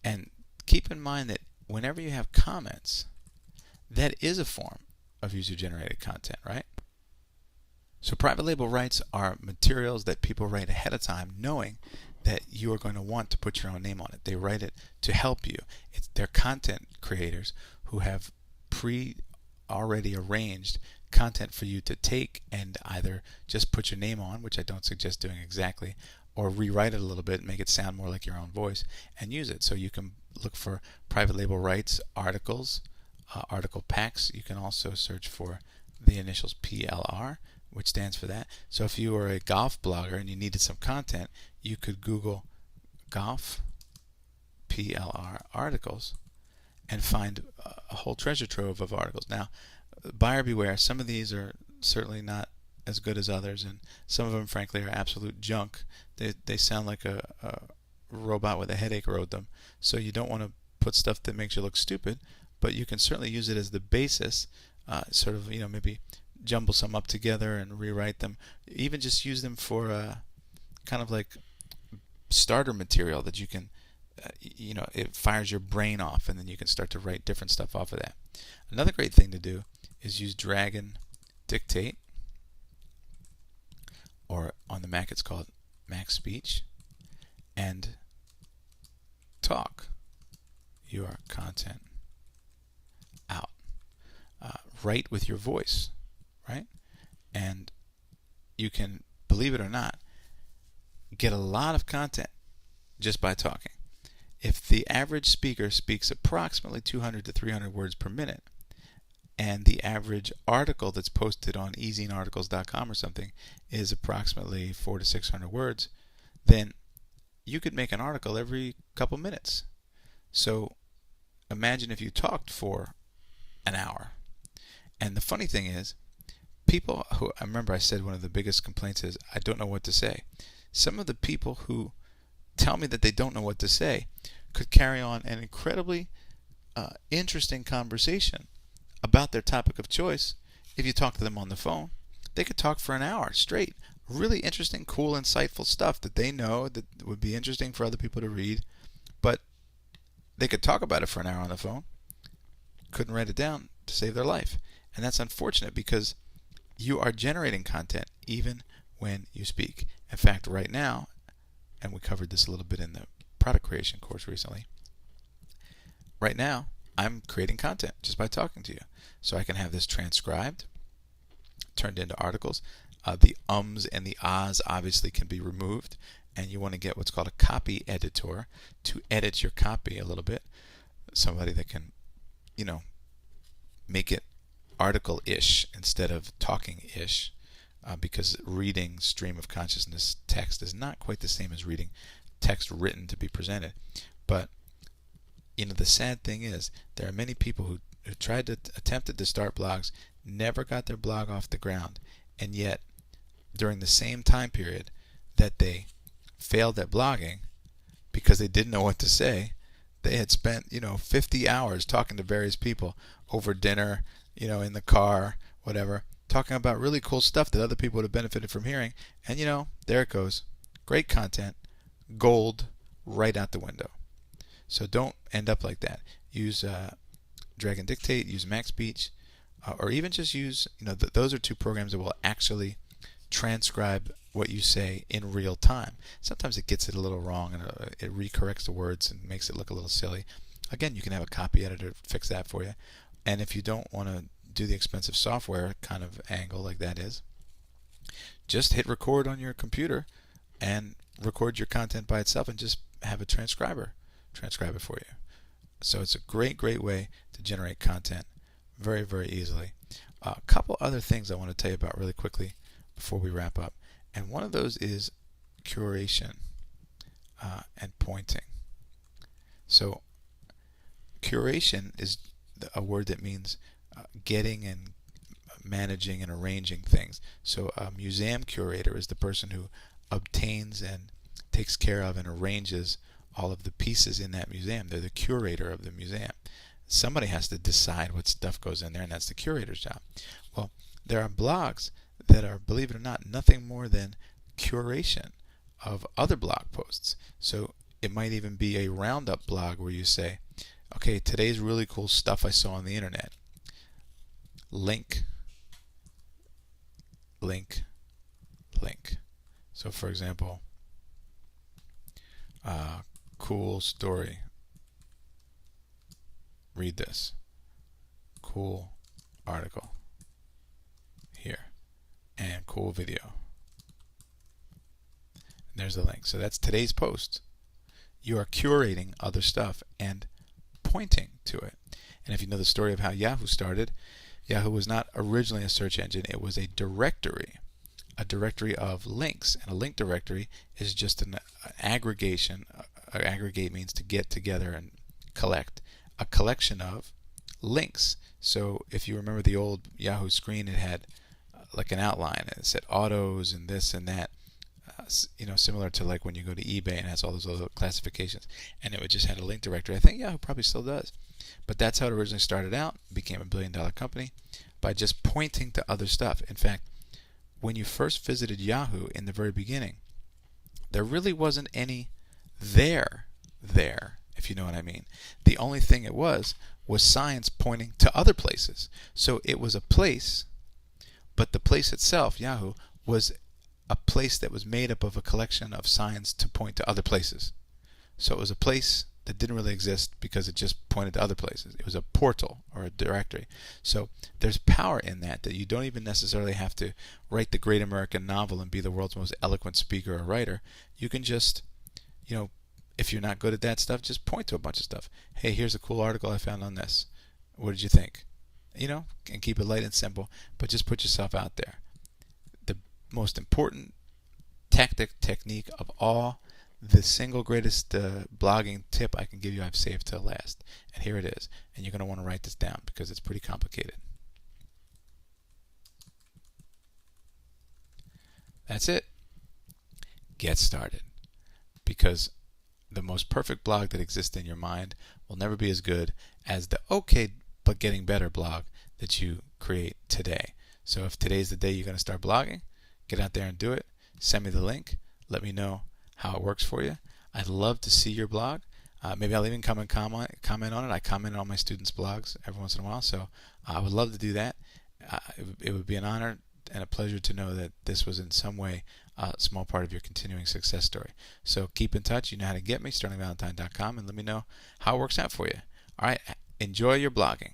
And keep in mind that whenever you have comments, that is a form of user-generated content, right? So private label rights are materials that people write ahead of time knowing that you are going to want to put your own name on it. They write it to help you. They're content creators who have already arranged content for you to take and either just put your name on, which I don't suggest doing exactly, or rewrite it a little bit and make it sound more like your own voice and use it. So you can look for private label rights articles, article packs. You can also search for the initials PLR, which stands for that. So if you were a golf blogger and you needed some content, you could Google golf PLR articles and find a whole treasure trove of articles. Now, buyer beware, some of these are certainly not as good as others, and some of them, frankly, are absolute junk. They sound like a robot with a headache wrote them. So you don't want to put stuff that makes you look stupid, but you can certainly use it as the basis, sort of, maybe jumble some up together and rewrite them. Even just use them for kind of like starter material that you can, it fires your brain off, and then you can start to write different stuff off of that. Another great thing to do is use Dragon Dictate, or on the Mac it's called Mac Speech, and talk your content out. Write with your voice, right? And you can, believe it or not, get a lot of content just by talking. If the average speaker speaks approximately 200 to 300 words per minute, and the average article that's posted on easyinarticles.com or something is approximately 400 to 600 words, then you could make an article every couple minutes. So imagine if you talked for an hour. And the funny thing is, people who, I remember I said one of the biggest complaints is, I don't know what to say. Some of the people who tell me that they don't know what to say could carry on an incredibly interesting conversation about their topic of choice. If you talk to them on the phone, they could talk for an hour straight. Really interesting, cool, insightful stuff that they know that would be interesting for other people to read, but they could talk about it for an hour on the phone, couldn't write it down to save their life. And that's unfortunate because you are generating content even when you speak. In fact, right now, and we covered this a little bit in the product creation course recently, right now I'm creating content just by talking to you. So I can have this transcribed, turned into articles. The ums and the ahs obviously can be removed, and you want to get what's called a copy editor to edit your copy a little bit. Somebody that can, make it article-ish instead of talking-ish, because reading stream of consciousness text is not quite the same as reading text written to be presented. But the sad thing is there are many people who attempted to start blogs, never got their blog off the ground, and yet during the same time period that they failed at blogging because they didn't know what to say, they had spent 50 hours talking to various people over dinner, in the car, whatever, talking about really cool stuff that other people would have benefited from hearing, and there it goes. Great content, gold, right out the window. So don't end up like that. Use Drag and Dictate, use MaxSpeech, or even just use, those are two programs that will actually transcribe what you say in real time. Sometimes it gets it a little wrong and it recorrects the words and makes it look a little silly. Again, you can have a copy editor fix that for you. And if you don't want to do the expensive software kind of angle like that is, just hit record on your computer and record your content by itself and just have a transcriber transcribe it for you. So it's a great way to generate content very, very easily. A couple other things I want to tell you about really quickly before we wrap up. And one of those is curation and pointing. So curation is a word that means getting and managing and arranging things. So a museum curator is the person who obtains and takes care of and arranges all of the pieces in that museum. They're the curator of the museum. Somebody has to decide what stuff goes in there, and that's the curator's job. Well, there are blogs that are, believe it or not, nothing more than curation of other blog posts. So it might even be a roundup blog where you say, okay, today's really cool stuff I saw on the internet. Link. So for example, cool story. Read this. Cool article. Here. And cool video. And there's the link. So that's today's post. You are curating other stuff and pointing to it. And if you know the story of how Yahoo started, Yahoo was not originally a search engine. It was a directory of links. And a link directory is just an aggregation. Aggregate means to get together and collect. A collection of links. So if you remember the old Yahoo screen, it had like an outline. It said autos and this and that. Similar to like when you go to eBay and it has all those little classifications. And it would just had a link directory. I think Yahoo probably still does. But that's how it originally started out. Became a billion-dollar company by just pointing to other stuff. In fact, when you first visited Yahoo in the very beginning, there really wasn't any there, if you know what I mean. The only thing it was signs pointing to other places. So it was a place, but the place itself, Yahoo, was a place that was made up of a collection of signs to point to other places. So it was a place that didn't really exist because it just pointed to other places. It was a portal or a directory. So there's power in that you don't even necessarily have to write the great American novel and be the world's most eloquent speaker or writer. You can just, if you're not good at that stuff, just point to a bunch of stuff. Hey, here's a cool article I found on this. What did you think? And keep it light and simple, but just put yourself out there. The most important technique of all, the single greatest blogging tip I can give you, I've saved till last. And here it is. And you're going to want to write this down because it's pretty complicated. That's it. Get started. Because the most perfect blog that exists in your mind will never be as good as the okay but getting better blog that you create today. So if today's the day you're going to start blogging, get out there and do it. Send me the link. Let me know how it works for you. I'd love to see your blog. Maybe I'll even come and comment on it. I comment on all my students' blogs every once in a while, so I would love to do that. It would be an honor and a pleasure to know that this was in some way a small part of your continuing success story. So keep in touch. You know how to get me, sterlingvalentine.com, and let me know how it works out for you. All right, Enjoy your blogging.